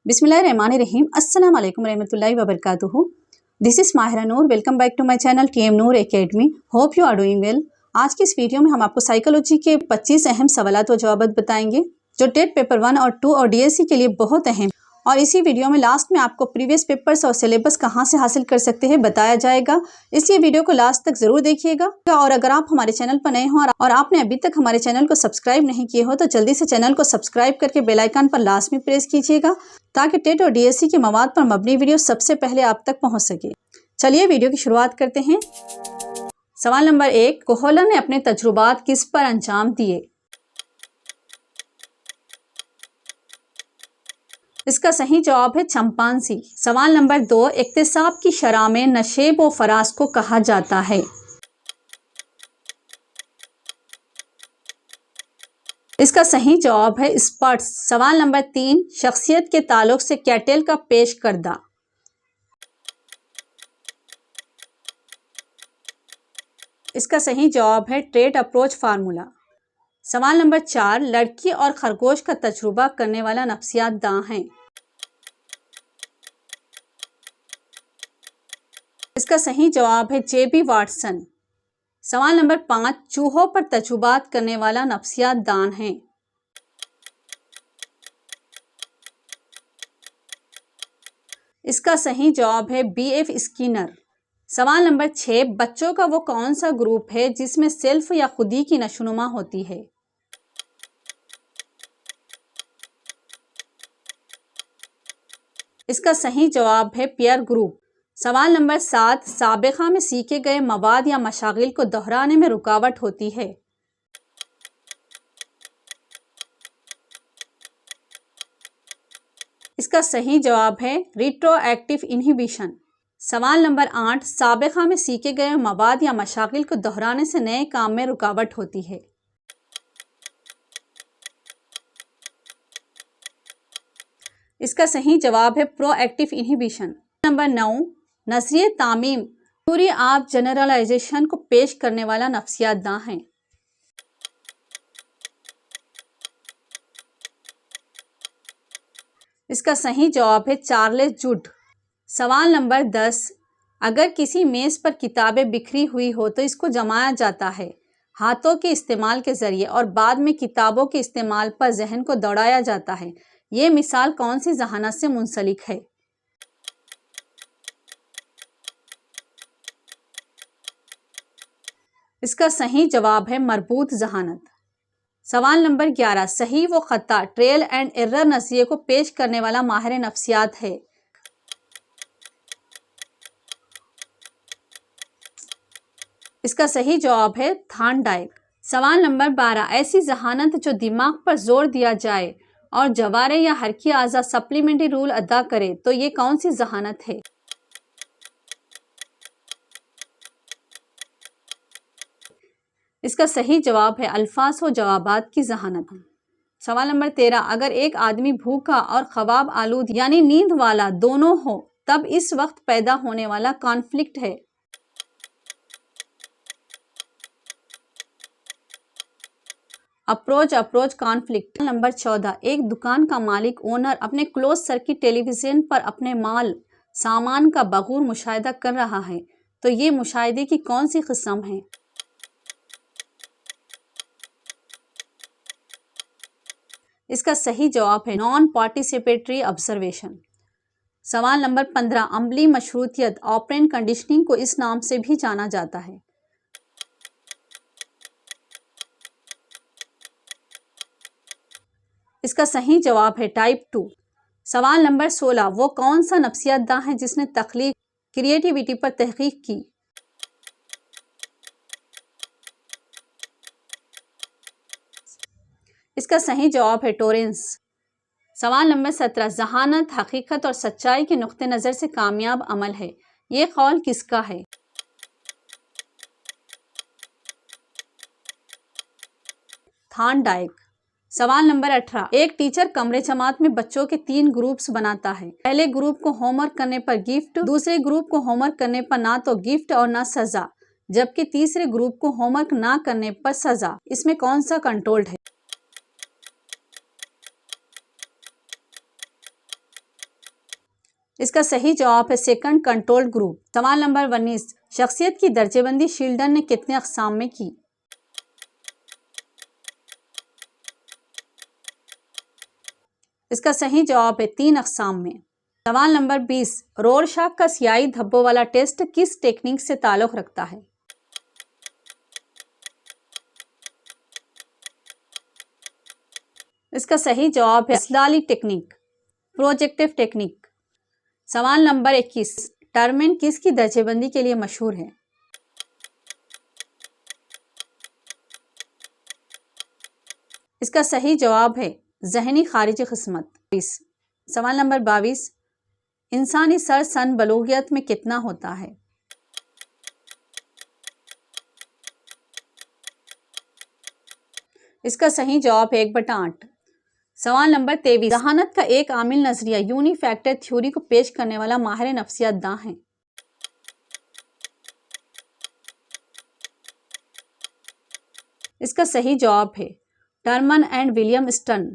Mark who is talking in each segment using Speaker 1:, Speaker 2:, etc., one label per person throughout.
Speaker 1: बिस्मिल्लाहिर्रहमानिर्रहीम। अस्सलाम वालेकुम रहमतुल्लाहि व बरकातुहू। This is Mahira Noor. Welcome back to my channel TM Noor academy. Hope you are doing well. आज की इस वीडियो में हम आपको साइकोलॉजी के 25 अहम सवालात व जवाब बताएंगे जो टेट पेपर 1 और 2 और DSC के लिए बहुत अहम। और इसी वीडियो में लास्ट में आपको प्रीवियस पेपर्स और सिलेबस कहाँ से हासिल कर सकते हैं बताया जाएगा, इसलिए वीडियो को लास्ट तक जरूर देखिएगा। और अगर आप हमारे चैनल पर नए हो और आपने अभी तक हमारे चैनल को सब्सक्राइब नहीं किए हो तो जल्दी से चैनल को सब्सक्राइब करके बेल आइकन पर लास्ट में प्रेस कीजिएगा ताकि टेट और DSC के मवाद पर मबनी वीडियो सबसे पहले आप तक पहुँच सके। चलिए वीडियो की शुरुआत करते हैं। सवाल नंबर 1, कोहलर ने अपने तजुर्बात किस पर अंजाम दिए? इसका सही जवाब है चंपांसी। सवाल नंबर 2, इक्तिसाब की शरह में नशेब व फराज को कहा जाता है? इसका सही जवाब है स्पर्ट्स। सवाल नंबर 3, शख्सियत के ताल्लुक से कैटेल का पेश करदा? इसका सही जवाब है ट्रेड अप्रोच फार्मूला। सवाल नंबर 4, लड़की और खरगोश का तजुर्बा करने वाला नफ्सियात दां है? इसका सही जवाब है JB वाटसन। सवाल नंबर 5, चूहों पर तजुर्बात करने वाला नफ्सियात दान है? इसका सही जवाब है BF स्किनर। सवाल नंबर 6, बच्चों का वो कौन सा ग्रुप है जिसमें सेल्फ या खुदी की नशोनुमा होती है? इसका सही जवाब है पीयर ग्रुप। सवाल नंबर 7, साबिक़ा में सीखे गए मवाद या मशागिल को दोहराने में रुकावट होती है? इसका सही जवाब है रिट्रोएक्टिव इनहिबिशन। सवाल नंबर 8, साबिक़ा में सीखे गए मवाद या मशागिल को दोहराने से नए काम में रुकावट होती है? इसका सही जवाब है प्रोएक्टिव इनहिबिशन। नंबर 9, नज़रिए तामीम थ्योरी ऑफ जनरलाइजेशन को पेश करने वाला नफ्सियात दां है? इसका सही जवाब है चार्ल्स जुड। सवाल नंबर 10, अगर किसी मेज़ पर किताबें बिखरी हुई हो तो इसको जमाया जाता है हाथों के इस्तेमाल के जरिए और बाद में किताबों के इस्तेमाल पर जहन को दौड़ाया जाता है। ये मिसाल कौन सी जहानत से मुंसलिक है? इसका सही जवाब है मरबूत जहानत। सवाल नंबर 11, सही व खता ट्रेल एंड एरर नज़रिए को पेश करने वाला माहिर नफ्सियात है? इसका सही जवाब है थार्नडाइक। सवाल नंबर 12, ऐसी जहानत जो दिमाग पर जोर दिया जाए और जवारे या हरकी आज़ा सप्लीमेंट्री रूल अदा करे तो ये कौन सी जहानत है? इसका सही जवाब है अल्फाज व जवाबात की जहानत। सवाल नंबर 13, अगर एक आदमी भूखा और ख्वाब आलूद यानी नींद वाला दोनों हो तब इस वक्त पैदा होने वाला कॉन्फ्लिक्ट है? Approach conflict. नंबर 14, एक दुकान का मालिक ओनर अपने क्लोज सर्किट टेलीविजन पर अपने माल सामान का बगूर मुशाहिदा कर रहा है तो ये मुशाहिदे की कौन सी किस्म है? इसका सही जवाब है नॉन पार्टिसिपेटरी ऑब्जर्वेशन। सवाल नंबर 15, अमली मशरूतियत ऑपरेंट कंडीशनिंग को इस नाम से भी जाना जाता है? इसका सही जवाब है टाइप 2। सवाल नंबर 16, वो कौन सा नफ्सियात दां है जिसने तख्लीक क्रिएटिविटी पर तहकीक की? इसका सही जवाब है टोरेंस। सवाल नंबर 17, जहानत हकीकत और सच्चाई के नुक्ते नज़र से कामयाब अमल है, ये कौल किसका है? थार्नडाइक। सवाल नंबर 18, एक टीचर कमरे जमात में बच्चों के 3 ग्रुप्स बनाता है। पहले ग्रुप को होमवर्क करने पर गिफ्ट, दूसरे ग्रुप को होमवर्क करने पर ना तो गिफ्ट और ना सजा, जबकि तीसरे ग्रुप को होमवर्क ना करने पर सजा। इसमें कौन सा कंट्रोल्ड है? इसका सही जवाब है सेकंड, कंट्रोल ग्रुप। सवाल नंबर 19, शख्सियत की दर्जेबंदी शिल्डन ने कितने अक़साम में की? इसका सही जवाब है 3 अक़साम में। सवाल नंबर 20, रोरशाक का स्याही धब्बों वाला टेस्ट किस टेक्निक से ताल्लुक़ रखता है? इसका सही जवाब है असलाली टेक्निक, प्रोजेक्टिव टेक्निक। सवाल नंबर 21, टर्मेन किसकी दर्जेबंदी के लिए मशहूर है? इसका सही जवाब है ज़हनी खारिजी क़िस्मत। सवाल नंबर 22, इंसानी सर सन बलूगियत में कितना होता है? इसका सही जवाब है 1/8। सवाल नंबर 23, जहानत का एक आमिल नजरिया यूनिफैक्टर थ्योरी को पेश करने वाला माहिर नफ्सियात दां है? इसका सही जवाब है टर्मन एंड विलियम स्टर्न।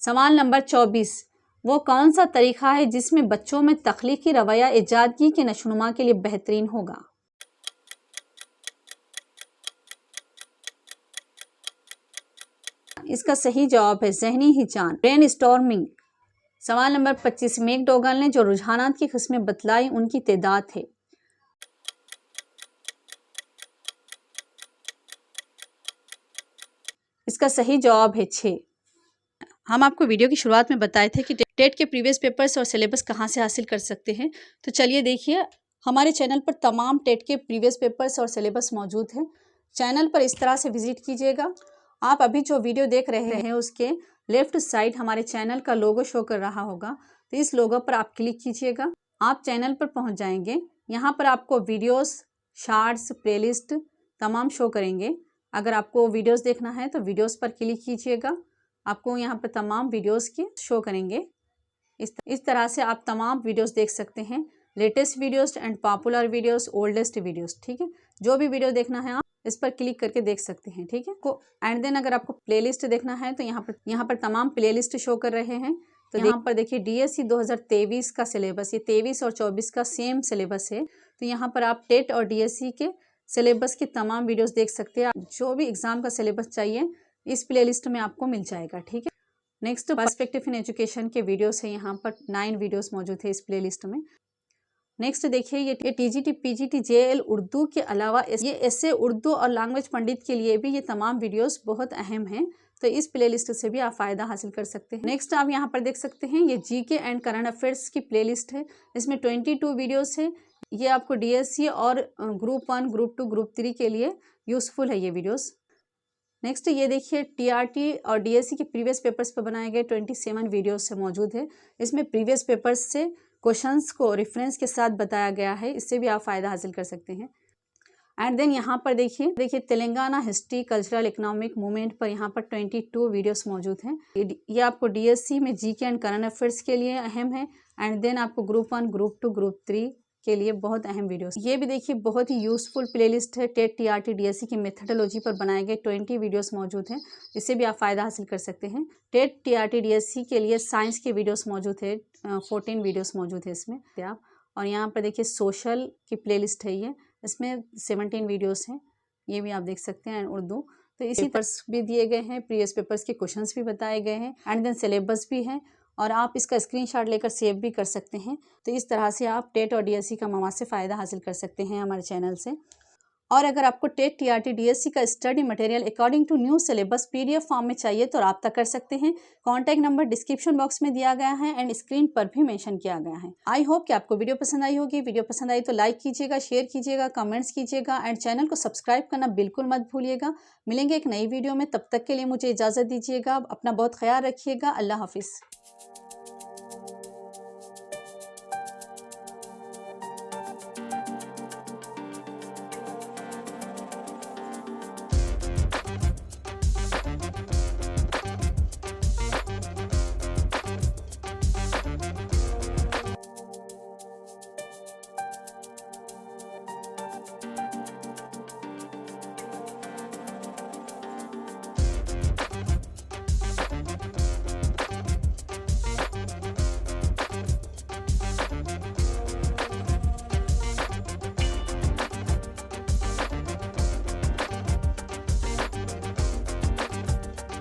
Speaker 1: सवाल नंबर 24, वो कौन सा तरीका है जिसमें बच्चों में तख्लीकी रवैया इजादगी के नशोनुमा के लिए बेहतरीन होगा? इसका सही जवाब है ज़हनी हिजान, ब्रेन स्टॉर्मिंग। सवाल नंबर 25, मैकडोगल ने जो रुझानात की किस्में बतलाई उनकी तादाद है? इसका सही जवाब है 6। हम आपको वीडियो की शुरुआत में बताए थे कि टेट के प्रीवियस पेपर्स और सिलेबस कहाँ से हासिल कर सकते हैं। तो चलिए देखिए, हमारे चैनल पर तमाम टेट के प्रीवियस पेपर्स और सिलेबस मौजूद हैं। चैनल पर इस तरह से विजिट कीजिएगा। आप अभी जो वीडियो देख रहे हैं उसके लेफ्ट साइड हमारे चैनल का लोगो शो कर रहा होगा, तो इस लोगो पर आप क्लिक कीजिएगा। आप चैनल पर पहुंच जाएंगे। यहाँ पर आपको वीडियोस, शार्ट्स, प्लेलिस्ट तमाम शो करेंगे। अगर आपको वीडियोस देखना है तो वीडियोस पर क्लिक कीजिएगा। आपको यहाँ पर तमाम वीडियोस की शो करेंगे। इस तरह से आप तमाम वीडियोस देख सकते हैं, latest videos and popular videos, oldest videos. ठीक है, जो भी वीडियो देखना है आप इस पर क्लिक करके देख सकते हैं। ठीक है को एंड देन अगर आपको प्लेलिस्ट देखना है तो यहाँ पर तमाम प्लेलिस्ट शो कर रहे हैं। तो यहाँ पर देखिए DSC 2023 का सिलेबस, ये 23 और 24 का सेम सिलेबस है। तो यहाँ पर आप टेट और DSC के सिलेबस की तमाम वीडियोस देख सकते हैं। जो भी एग्जाम का सिलेबस चाहिए इस प्लेलिस्ट में आपको मिल जाएगा। ठीक है, नेक्स्ट पर्सपेक्टिव इन एजुकेशन के वीडियोस है। यहाँ पर 9 वीडियोस मौजूद है इस प्लेलिस्ट में। नेक्स्ट देखिए, ये TGT PGT JL उर्दू के अलावा ये ऐसे उर्दू और लैंग्वेज पंडित के लिए भी ये तमाम वीडियोस बहुत अहम हैं। तो इस प्लेलिस्ट से भी आप फ़ायदा हासिल कर सकते हैं। नेक्स्ट आप यहाँ पर देख सकते हैं, ये GK एंड करंट अफेयर्स की प्लेलिस्ट है। इसमें 22 वीडियोस है। ये आपको DSC और ग्रुप 1, ग्रुप 2, ग्रुप 3 के लिए यूज़फुल है ये वीडियोस। नेक्स्ट ये देखिए, TRT और DSC के प्रीवियस पेपर्स पर बनाए गए 27 वीडियोस से मौजूद है। इसमें प्रीवियस पेपर्स से क्वेश्चंस को रेफरेंस के साथ बताया गया है। इससे भी आप फ़ायदा हासिल कर सकते हैं। एंड देन यहाँ पर देखिए Telangana history, cultural, economic movement पर यहाँ पर 22 वीडियोस मौजूद हैं। ये आपको DSC में GK एंड करंट अफेयर्स के लिए अहम है। एंड देन आपको ग्रुप 1, ग्रुप 2, ग्रुप 3 के लिए बहुत अहम वीडियोस। ये भी देखिए बहुत ही यूज़फुल प्लेलिस्ट है। टेट TRT DSC की मेथडोलॉजी पर बनाए गए 20 वीडियोस मौजूद हैं। इससे भी आप फ़ायदा हासिल कर सकते हैं। टेट TRT DSC के लिए साइंस के वीडियोस मौजूद है, 14 वीडियोस मौजूद है इसमें आप। और यहाँ पर देखिए सोशल की प्लेलिस्ट है ये, इसमें 17 वीडियोस हैं। ये भी आप देख सकते हैं। उर्दू तो इसी पेपर्स भी दिए गए हैं, प्रीवियस पेपर्स के क्वेश्चंस भी बताए गए हैं। एंड देन सिलेबस भी है और आप इसका स्क्रीनशॉट लेकर सेव भी कर सकते हैं। तो इस तरह से आप टेट और DSC का मवाद से फ़ायदा हासिल कर सकते हैं हमारे चैनल से। और अगर आपको टेट TRT DSC का study material according to new syllabus PDF form में चाहिए तो रब्ता कर सकते हैं। कॉन्टैक्ट नंबर डिस्क्रिप्शन बॉक्स में दिया गया है एंड स्क्रीन पर भी मेंशन किया गया है। आई होप कि आपको वीडियो पसंद आई होगी। वीडियो पसंद आई तो लाइक कीजिएगा, शेयर कीजिएगा, कमेंट्स कीजिएगा एंड चैनल को सब्सक्राइब करना बिल्कुल मत भूलिएगा। मिलेंगे एक नई वीडियो में, तब तक के लिए मुझे इजाज़त दीजिएगा। अपना बहुत ख्याल रखिएगा। अल्लाह हाफिज़।